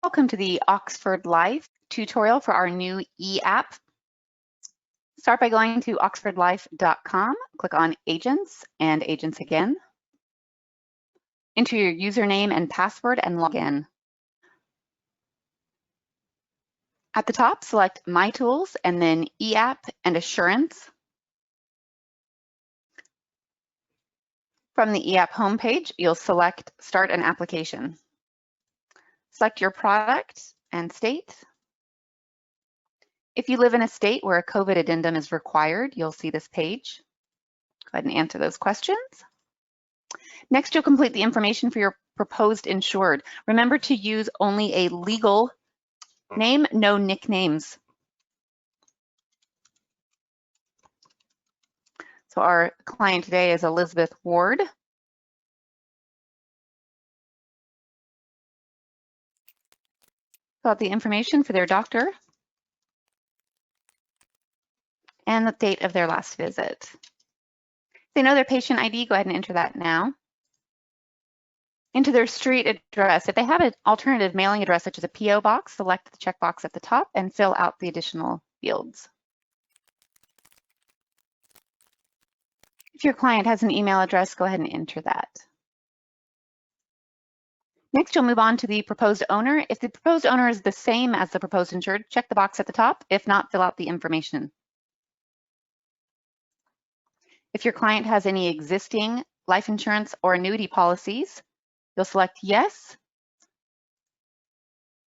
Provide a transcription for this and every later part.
Welcome to the Oxford Life tutorial for our new e-app. Start by going to oxfordlife.com, click on Agents and Agents again. Enter your username and password and log in. At the top, select My Tools and then e-app and Assurance. From the e-app homepage, you'll select Start an Application. Select your product and state. If you live in a state where a COVID addendum is required, you'll see this page. Go ahead and answer those questions. Next, you'll complete the information for your proposed insured. Remember to use only a legal name, no nicknames. So our client today is Elizabeth Ward. Fill out the information for their doctor and the date of their last visit. If they know their patient ID, go ahead and enter that now. Into their street address. If they have an alternative mailing address, such as a P.O. box, select the checkbox at the top and fill out the additional fields. If your client has an email address, go ahead and enter that. Next, you'll move on to the proposed owner. If the proposed owner is the same as the proposed insured, check the box at the top. If not, fill out the information. If your client has any existing life insurance or annuity policies, you'll select yes.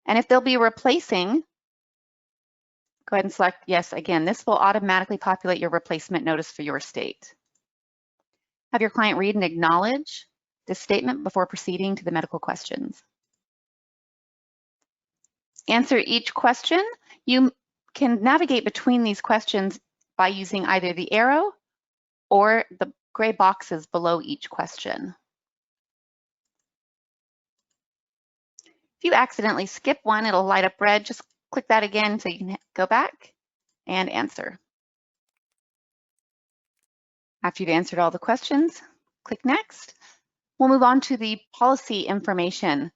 And if they'll be replacing, go ahead and select yes again. This will automatically populate your replacement notice for your state. Have your client read and acknowledge this statement before proceeding to the medical questions. Answer each question. You can navigate between these questions by using either the arrow or the gray boxes below each question. If you accidentally skip one, it'll light up red. Just click that again so you can go back and answer. After you've answered all the questions, click Next. We'll move on to the policy information.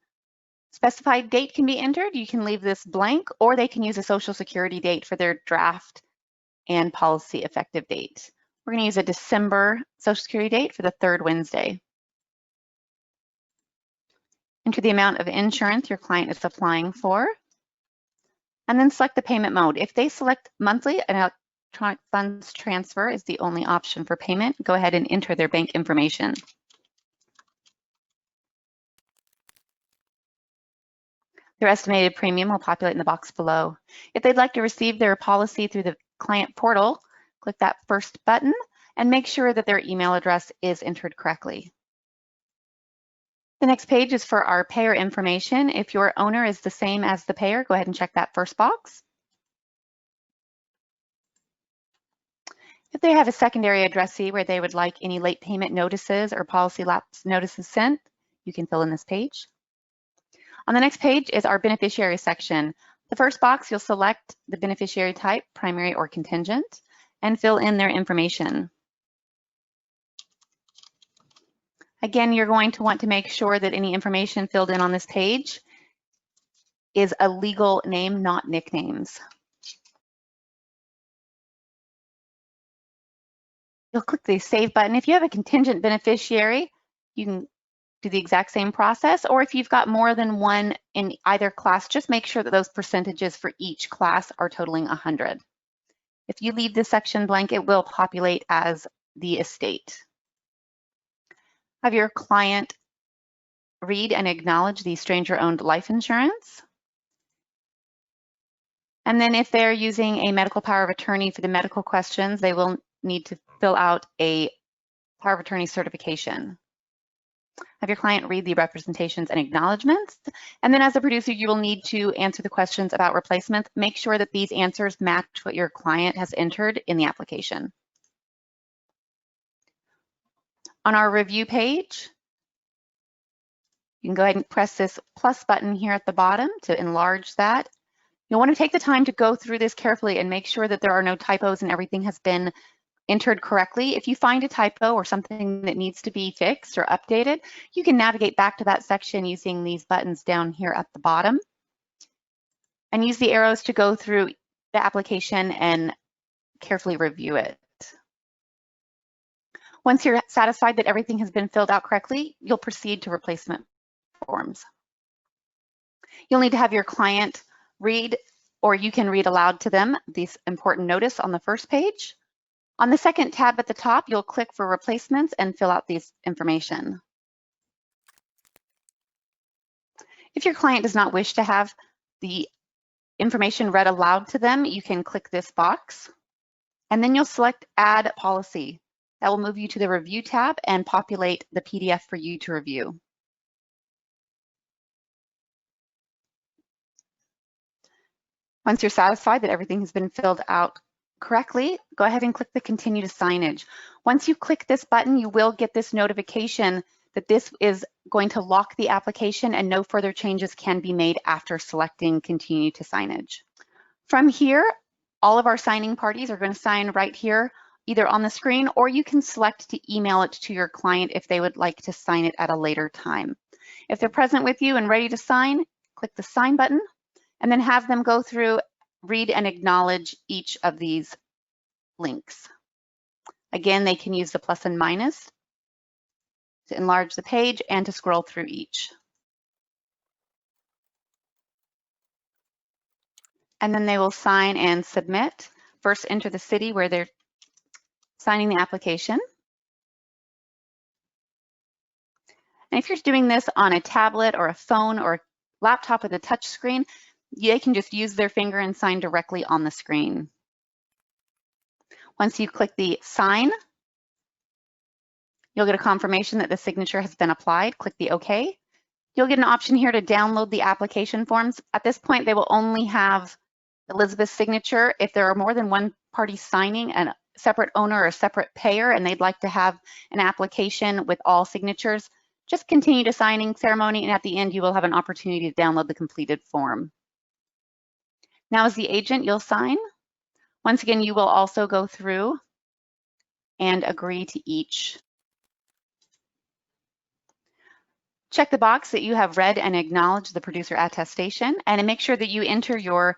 Specified date can be entered. You can leave this blank, or they can use a Social Security date for their draft and policy effective date. We're going to use a December Social Security date for the third Wednesday. Enter the amount of insurance your client is applying for, and then select the payment mode. If they select monthly, an electronic funds transfer is the only option for payment. Go ahead and enter their bank information. Their estimated premium will populate in the box below. If they'd like to receive their policy through the client portal, click that first button and make sure that their email address is entered correctly. The next page is for our payer information. If your owner is the same as the payer, go ahead and check that first box. If they have a secondary addressee where they would like any late payment notices or policy lapse notices sent, you can fill in this page. On the next page is our beneficiary section. The first box, you'll select the beneficiary type, primary or contingent, and fill in their information. Again, you're going to want to make sure that any information filled in on this page is a legal name, not nicknames. You'll click the Save button. If you have a contingent beneficiary, you can do the exact same process, or if you've got more than one in either class, just make sure that those percentages for each class are totaling 100. If you leave this section blank, it will populate as the estate. Have your client read and acknowledge the stranger-owned life insurance. And then if they're using a medical power of attorney for the medical questions, they will need to fill out a power of attorney certification. Have your client read the representations and acknowledgements. And then as a producer, you will need to answer the questions about replacements. Make sure that these answers match what your client has entered in the application. On our review page, you can go ahead and press this plus button here at the bottom to enlarge that. You'll want to take the time to go through this carefully and make sure that there are no typos and everything has been entered correctly. If you find a typo or something that needs to be fixed or updated, you can navigate back to that section using these buttons down here at the bottom. and use the arrows to go through the application and carefully review it. Once you're satisfied that everything has been filled out correctly, you'll proceed to replacement forms. You'll need to have your client read, or you can read aloud to them, this important notice on the first page. On the second tab at the top, you'll click for replacements and fill out this information. If your client does not wish to have the information read aloud to them, you can click this box, and then you'll select Add Policy. That will move you to the Review tab and populate the PDF for you to review. Once you're satisfied that everything has been filled out correctly, go ahead and click the Continue to Signage. Once you click this button, you will get this notification that this is going to lock the application and no further changes can be made after selecting Continue to Signage. From here, all of our signing parties are going to sign right here, either on the screen, or you can select to email it to your client if they would like to sign it at a later time. If they're present with you and ready to sign, click the Sign button, and then have them go through, read and acknowledge each of these links. Again, they can use the plus and minus to enlarge the page and to scroll through each. And then they will sign and submit. First, enter the city where they're signing the application. And if you're doing this on a tablet or a phone or a laptop with a touch screen, they can just use their finger and sign directly on the screen. Once you click the Sign, you'll get a confirmation that the signature has been applied. Click the OK. You'll get an option here to download the application forms. At this point, they will only have Elizabeth's signature. If there are more than one party signing, a separate owner or a separate payer, and they'd like to have an application with all signatures, just continue to signing ceremony, and at the end, you will have an opportunity to download the completed form. Now, as the agent, you'll sign. Once again, you will also go through and agree to each. Check the box that you have read and acknowledged the producer attestation, and make sure that you enter your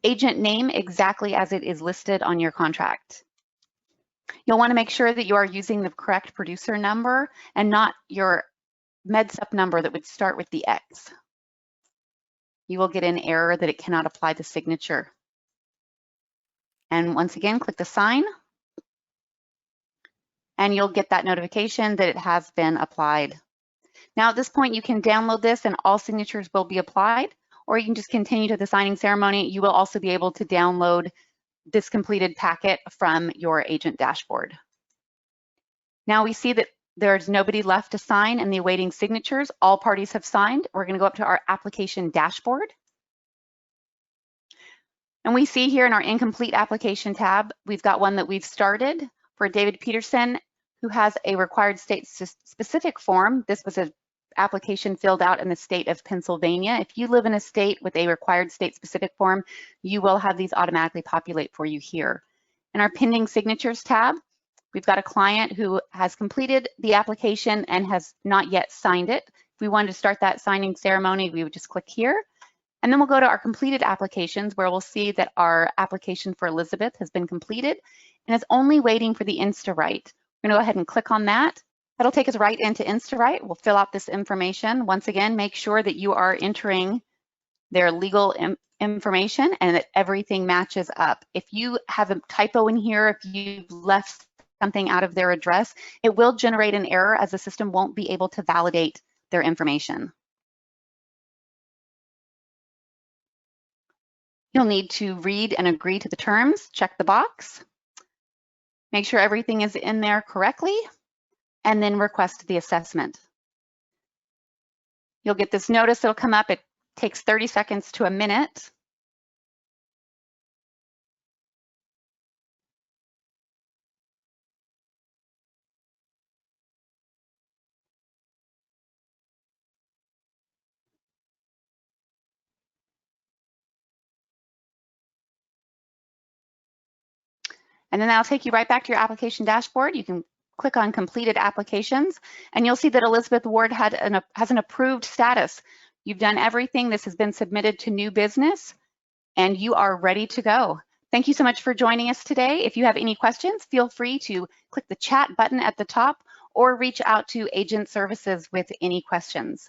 agent name exactly as it is listed on your contract. You'll want to make sure that you are using the correct producer number and not your MedSup number that would start with the X. You will get an error that it cannot apply the signature. And once again, click the Sign, and you'll get that notification that it has been applied. Now at this point, you can download this and all signatures will be applied, or you can just continue to the signing ceremony. You will also be able to download this completed packet from your agent dashboard. Now we see that there's nobody left to sign and the awaiting signatures. All parties have signed. We're going to go up to our application dashboard. And we see here in our incomplete application tab, we've got one that we've started for David Peterson, who has a required state specific form. This was an application filled out in the state of Pennsylvania. If you live in a state with a required state specific form, you will have these automatically populate for you here. In our pending signatures tab, we've got a client who has completed the application and has not yet signed it. If we wanted to start that signing ceremony, we would just click here. And then we'll go to our completed applications, where we'll see that our application for Elizabeth has been completed and is only waiting for the InstaWrite. We're going to go ahead and click on that. That'll take us right into InstaWrite. We'll fill out this information. Once again, make sure that you are entering their legal information and that everything matches up. If you have a typo in here, if you've left something out of their address, it will generate an error as the system won't be able to validate their information. You'll need to read and agree to the terms, check the box, make sure everything is in there correctly, and then request the assessment. You'll get this notice that'll come up. It takes 30 seconds to a minute. And then that'll take you right back to your application dashboard. You can click on completed applications, and you'll see that Elizabeth Ward has an approved status. You've done everything. This has been submitted to new business, and you are ready to go. Thank you so much for joining us today. If you have any questions, feel free to click the chat button at the top or reach out to Agent Services with any questions.